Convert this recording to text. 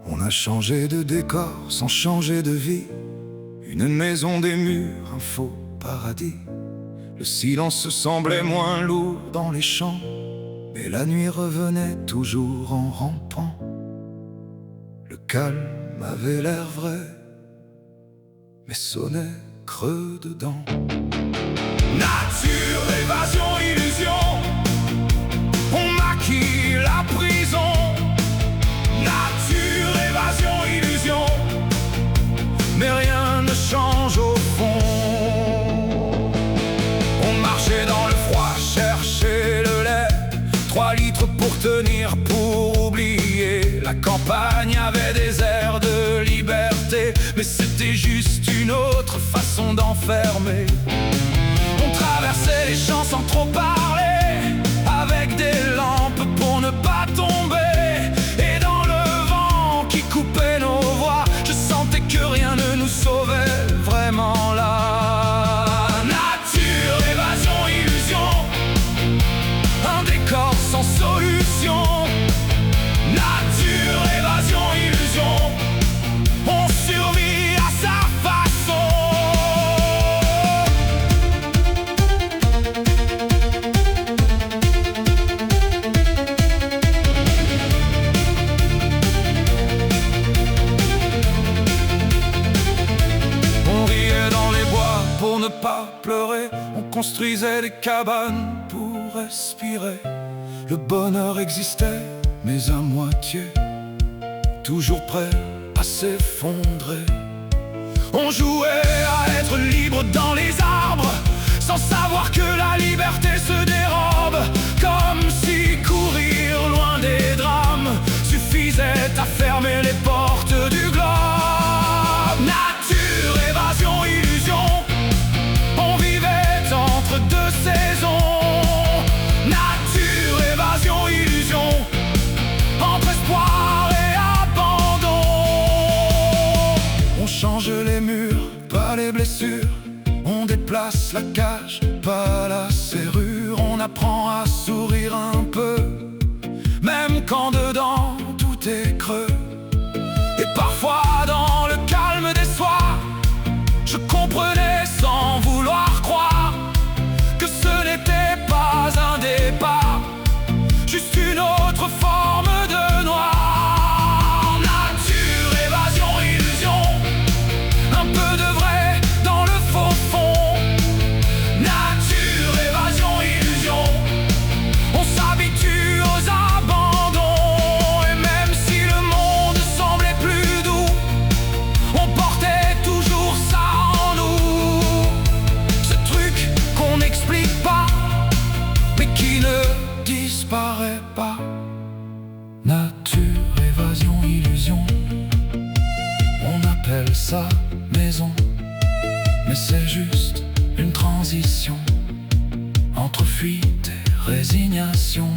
On a changé de décor sans changer de vie. Une maison, des murs, un faux paradis. Le silence semblait moins lourd dans les champs, mais la nuit revenait toujours en rampant. Le calme avait l'air vrai, mais sonnait creux dedans. Nature, évasion, illusion, on maquille la prison. Nature, évasion, illusion, mais rien ne change au fond. On marchait dans le froid, cherchait le lait, 3 litres pour tenir, pour oublier. La campagne avait des airs de liberté, mais c'était juste une autre façon d'enfermer. On traversait les champs sans trop parler, avec des lampes pour ne pas tomber. Et dans le vent qui coupait nos voix, je sentais que rien ne nous sauvait vraiment là. Nature, évasion, illusion, un décor sans solution. Nature, évasion, illusion, on survit à sa façon. On riait dans les bois pour ne pas pleurer. On construisait des cabanes pour respirer. Le bonheur existait, mais à moitié, toujours prêt à s'effondrer. On jouait à être libre dans les arbres, sans savoir que la liberté se dérobe. Comme si courir loin des drames suffisait à fermer les portes du globe. Nature, évasion, illusion, on vivait entre 2 saisons. Nature, évasion, illusion, entre espoir et abandon. On change les murs, pas les blessures. On déplace la cage, pas la serrure. On apprend à sourire un peu, même quand dedans tout est creux. Et parfois dans le calme des soirs, je comprenais sans vouloir croire que ce n'était pas un départ, juste une autre forme de noir. Nature, évasion, illusion, un peu de vrai dans le faux fond. Nature, évasion, illusion, on s'habitue aux abandons. Et même si le monde semblait plus doux, on portait toujours ça en nous. Ce truc qu'on n'explique pas, mais qui ne disparaît pas. Nature, évasion, illusion, on appelle ça maison, mais c'est juste une transition entre fuite et résignation.